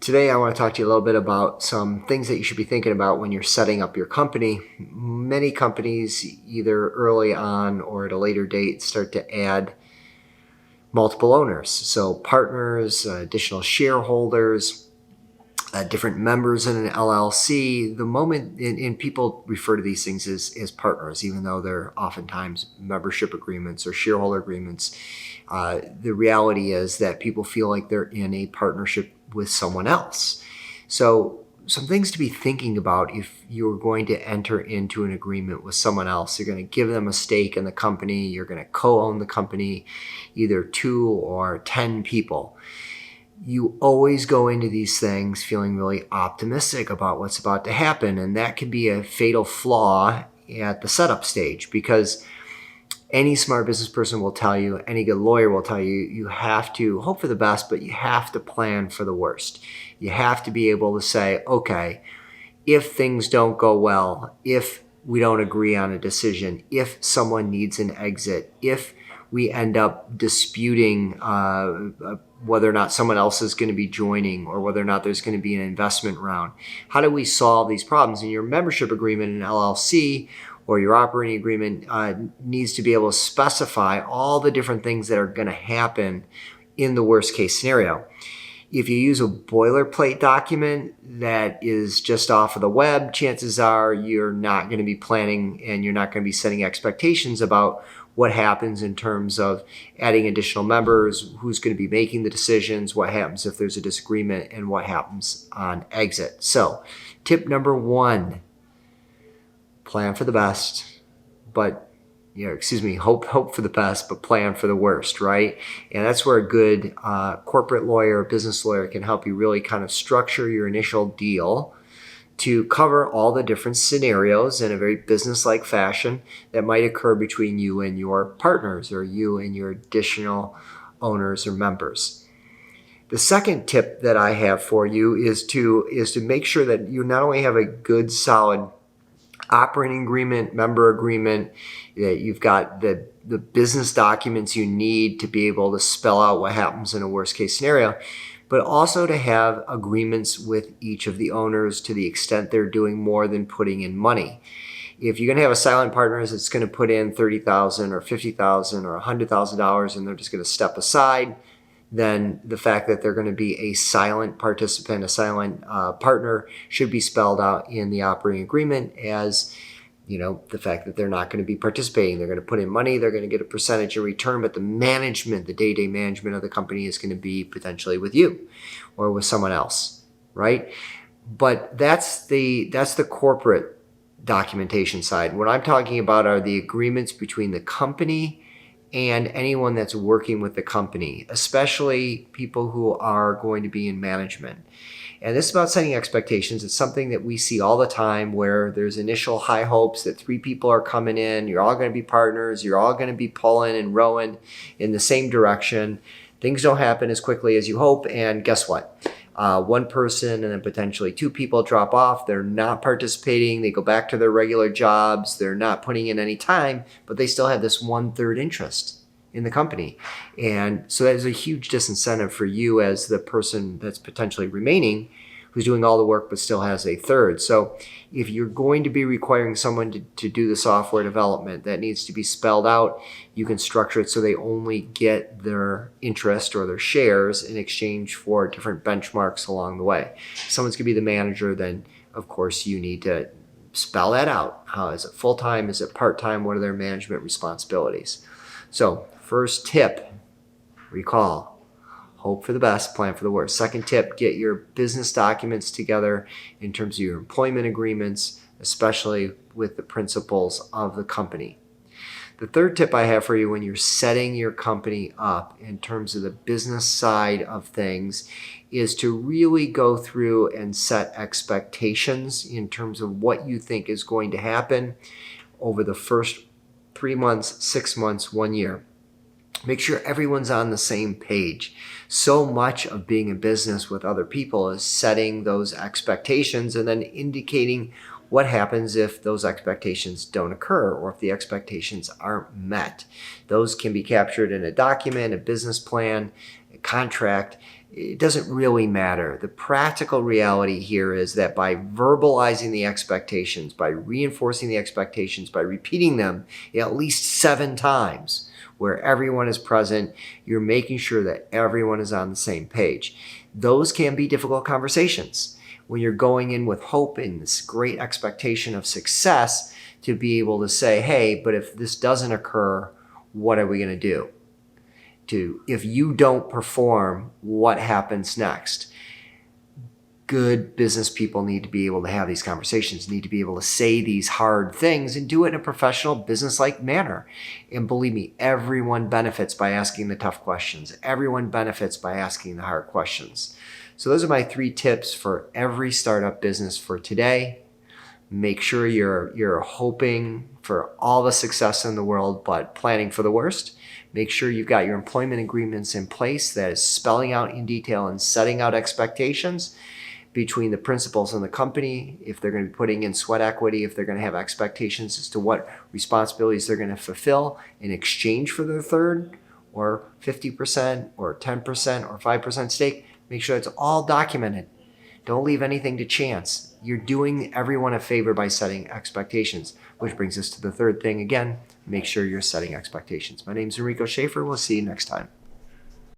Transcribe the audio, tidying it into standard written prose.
Today, I want to talk to you a little bit about some things that you should be thinking about when you're setting up your company. Many companies, either early on or at a later date, start to add multiple owners. So partners, additional shareholders, different members in an LLC. The moment, and people refer to these things as partners, even though they're oftentimes membership agreements or shareholder agreements. The reality is that people feel like they're in a partnership with someone else. So some things to be thinking about if you're going to enter into an agreement with someone else. You're going to give them a stake in the company. You're going to co-own the company, either 2 or 10 people. You always go into these things feeling really optimistic about what's about to happen. And that can be a fatal flaw at the setup stage, because any smart business person will tell you, any good lawyer will tell you, you have to hope for the best, but you have to plan for the worst. You have to be able to say, okay, if things don't go well, if we don't agree on a decision, if someone needs an exit, if we end up disputing whether or not someone else is going to be joining or whether or not there's going to be an investment round. How do we solve these problems? And your membership agreement in LLC or your operating agreement needs to be able to specify all the different things that are going to happen in the worst case scenario. If you use a boilerplate document that is just off of the web, chances are you're not going to be planning and you're not going to be setting expectations about what happens in terms of adding additional members, who's going to be making the decisions, what happens if there's a disagreement, and what happens on exit. So, tip number 1, plan for the best, but hope for the best, but plan for the worst, right? And that's where a good corporate lawyer, business lawyer can help you really kind of structure your initial deal to cover all the different scenarios in a very business-like fashion that might occur between you and your partners or you and your additional owners or members. The second tip that I have for you is to make sure that you not only have a good, solid operating agreement, member agreement, that you've got the business documents you need to be able to spell out what happens in a worst case scenario, but also to have agreements with each of the owners to the extent they're doing more than putting in money. If you're going to have a silent partner that's going to put in $30,000 or $50,000 or $100,000 and they're just going to step aside, then the fact that they're going to be a silent participant, a silent partner, should be spelled out in the operating agreement as, the fact that they're not going to be participating. They're going to put in money, they're going to get a percentage in return, but the management, the day-to-day management of the company is going to be potentially with you or with someone else, right? But that's the corporate documentation side. What I'm talking about are the agreements between the company and anyone that's working with the company, especially people who are going to be in management. And this is about setting expectations. It's something that we see all the time where there's initial high hopes that 3 people are coming in, you're all going to be partners, you're all going to be pulling and rowing in the same direction. Things don't happen as quickly as you hope, and guess what? One person and then potentially 2 people drop off. They're not participating. They go back to their regular jobs. They're not putting in any time, but they still have this 1/3 interest in the company. And so that is a huge disincentive for you as the person that's potentially remaining, who's doing all the work but still has a third. So if you're going to be requiring someone to do the software development, that needs to be spelled out. You can structure it so they only get their interest or their shares in exchange for different benchmarks along the way. If someone's going to be the manager, then of course you need to spell that out. How is it full-time? Is it part-time? What are their management responsibilities? So first tip, recall. Hope for the best, plan for the worst. Second tip, get your business documents together in terms of your employment agreements, especially with the principals of the company. The third tip I have for you when you're setting your company up in terms of the business side of things is to really go through and set expectations in terms of what you think is going to happen over the first 3 months, 6 months, 1 year. Make sure everyone's on the same page. So much of being in business with other people is setting those expectations and then indicating what happens if those expectations don't occur or if the expectations aren't met. Those can be captured in a document, a business plan, contract, it doesn't really matter. The practical reality here is that by verbalizing the expectations, by reinforcing the expectations, by repeating them at least 7 times where everyone is present, you're making sure that everyone is on the same page. Those can be difficult conversations when you're going in with hope and this great expectation of success, to be able to say, hey, but if this doesn't occur, what are we going to do? If you don't perform, what happens next? Good business people need to be able to have these conversations, need to be able to say these hard things and do it in a professional, business-like manner. And believe me, everyone benefits by asking the tough questions. Everyone benefits by asking the hard questions. So those are my 3 tips for every startup business for today. Make sure you're hoping for all the success in the world, but planning for the worst. Make sure you've got your employment agreements in place that is spelling out in detail and setting out expectations between the principals and the company, if they're going to be putting in sweat equity, if they're going to have expectations as to what responsibilities they're going to fulfill in exchange for their third or 50% or 10% or 5% stake. Make sure it's all documented. Don't leave anything to chance. You're doing everyone a favor by setting expectations, which brings us to the third thing again. Make sure you're setting expectations. My name is Enrico Schaefer. We'll see you next time.